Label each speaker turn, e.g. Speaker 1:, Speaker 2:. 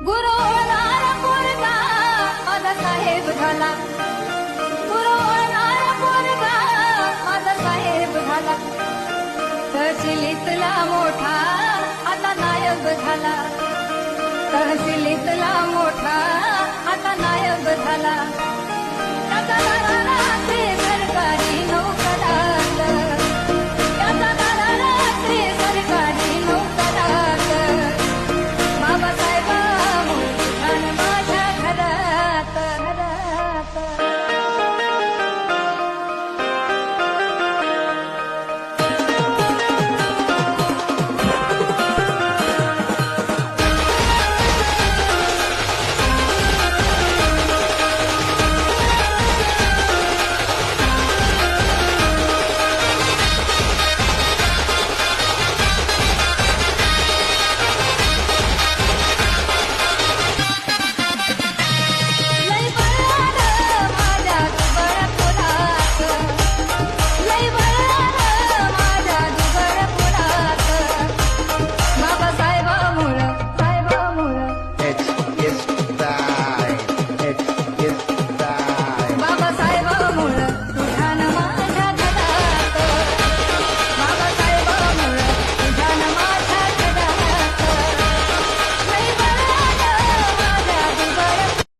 Speaker 1: गुरु होणारा पोरगा माझा साहेब झाला, गुरु होणारा पोरगा माझा साहेब झाला. तहसीलीतला मोठा आता नायब झाला, तहसीलीतला मोठा आता नायब झाला.